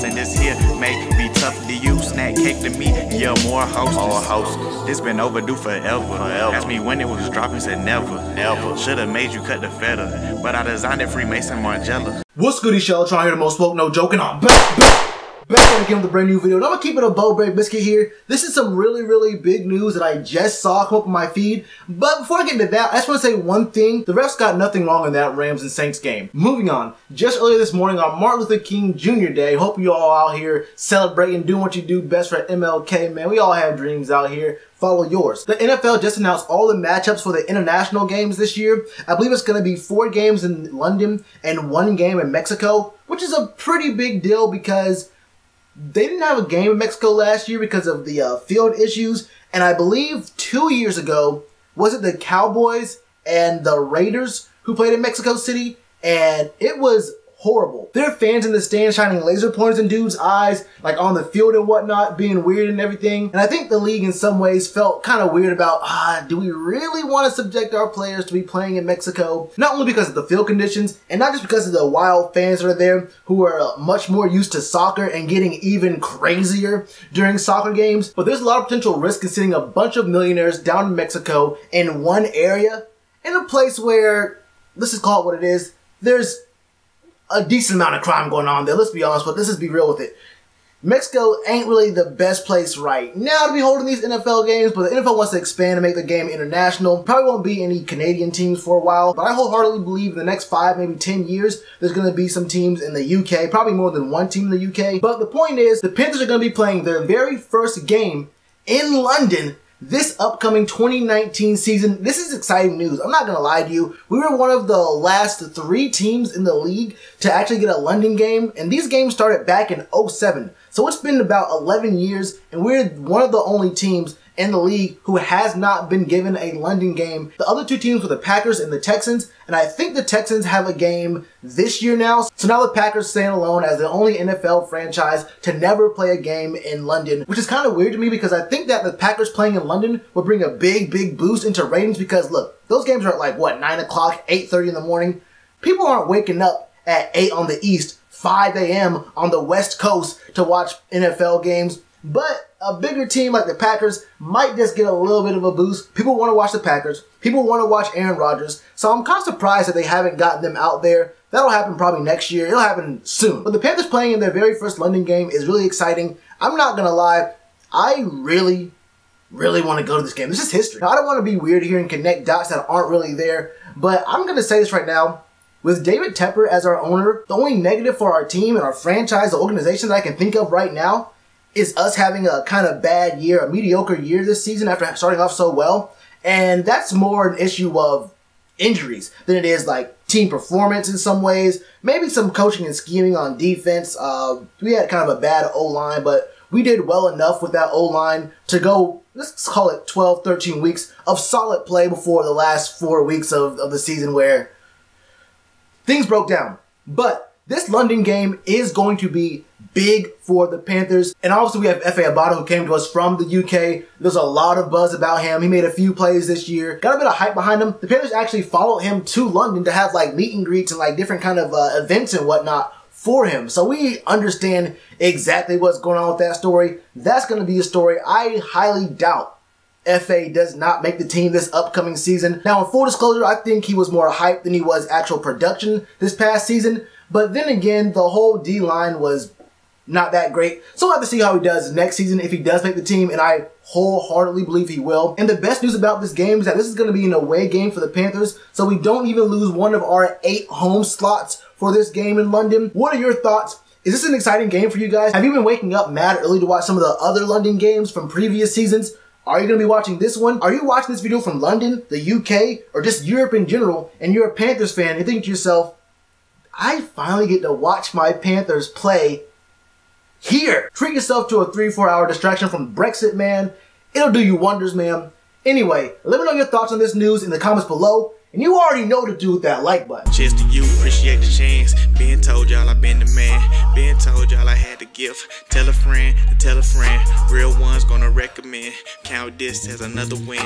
and this here may be tough to you. Snack cake to me, yeah, more hostess. This been overdue forever. Asked me when it was dropping, said never. Should've made you cut the feta, but I designed it Freemason Margiela. What's good, Shellitronnn here, the most spoke, no joking. I'm back at again with a brand new video. And I'm gonna keep it a Bo-Berry biscuit here. This is some really big news that I just saw come up on my feed. But before I get into that, I just want to say one thing. The refs got nothing wrong in that Rams and Saints game. Moving on. Just earlier this morning on Martin Luther King Jr. Day, hope you all out here celebrating, doing what you do best for MLK, man. We all have dreams out here. Follow yours. The NFL just announced all the matchups for the international games this year. I believe it's going to be 4 games in London and 1 game in Mexico, which is a pretty big deal because they didn't have a game in Mexico last year because of the field issues. And I believe 2 years ago, was it the Cowboys and the Raiders who played in Mexico City? And it was horrible. There are fans in the stands shining laser pointers in dudes' eyes, like on the field and whatnot, being weird and everything. And I think the league in some ways felt kind of weird about, do we really want to subject our players to be playing in Mexico? Not only because of the field conditions, and not just because of the wild fans that are there who are much more used to soccer and getting even crazier during soccer games, but there's a lot of potential risk in sending a bunch of millionaires down to Mexico in one area, in a place where, let's just call it what it is, there's a decent amount of crime going on there. Let's be honest, but let's just be real with it. Mexico ain't really the best place right now to be holding these NFL games, but the NFL wants to expand and make the game international. Probably won't be any Canadian teams for a while, but I wholeheartedly believe in the next 5, maybe 10 years, there's going to be some teams in the UK, probably more than 1 team in the UK. But the point is, the Panthers are going to be playing their very first game in London this upcoming 2019 season. This is exciting news. I'm not going to lie to you. We were one of the last 3 teams in the league to actually get a London game, and these games started back in 07. So it's been about 11 years, and we're one of the only teams in the league who has not been given a London game. The other 2 teams were the Packers and the Texans, and I think the Texans have a game this year now. So now the Packers stand alone as the only NFL franchise to never play a game in London, which is kind of weird to me because I think that the Packers playing in London would bring a big boost into ratings because look, those games are at like what, 9 o'clock, 8:30 in the morning. People aren't waking up at 8 on the East, 5 a.m. on the West Coast to watch NFL games. But a bigger team like the Packers might just get a little bit of a boost. People want to watch the Packers. People want to watch Aaron Rodgers. So I'm kind of surprised that they haven't gotten them out there. That'll happen probably next year. It'll happen soon. But the Panthers playing in their very first London game is really exciting. I'm not going to lie. I really want to go to this game. This is history. Now, I don't want to be weird here and connect dots that aren't really there. But I'm going to say this right now. With David Tepper as our owner, the only negative for our team and our franchise, the organization that I can think of right now, is us having a kind of bad year, a mediocre year this season after starting off so well. And that's more an issue of injuries than it is like team performance in some ways. Maybe some coaching and scheming on defense. We had kind of a bad O-line, but we did well enough with that O-line to go, let's call it 12, 13 weeks of solid play before the last 4 weeks of the season where things broke down. But this London game is going to be big for the Panthers. And obviously we have F.A. Abada who came to us from the UK. There's a lot of buzz about him. He made a few plays this year. Got a bit of hype behind him. The Panthers actually followed him to London to have like meet and greets and like different kind of events and whatnot for him. So we understand exactly what's going on with that story. That's going to be a story I highly doubt F.A. does not make the team this upcoming season. Now, in full disclosure, I think he was more hype than he was actual production this past season. But then again, the whole D-line was not that great. So we'll have to see how he does next season if he does make the team, and I wholeheartedly believe he will. And the best news about this game is that this is going to be an away game for the Panthers, so we don't even lose one of our 8 home slots for this game in London. What are your thoughts? Is this an exciting game for you guys? Have you been waking up mad early to watch some of the other London games from previous seasons? Are you going to be watching this one? Are you watching this video from London, the UK, or just Europe in general, and you're a Panthers fan and you think to yourself, I finally get to watch my Panthers play here. Treat yourself to a 3-4 hour distraction from Brexit, man. It'll do you wonders, man. Anyway, let me know your thoughts on this news in the comments below. And you already know to do with that like button. Cheers to you, appreciate the chance. Been told y'all I been the man. Been told y'all I had the gift. Tell a friend to tell a friend. Real ones gonna recommend. Count this as another win.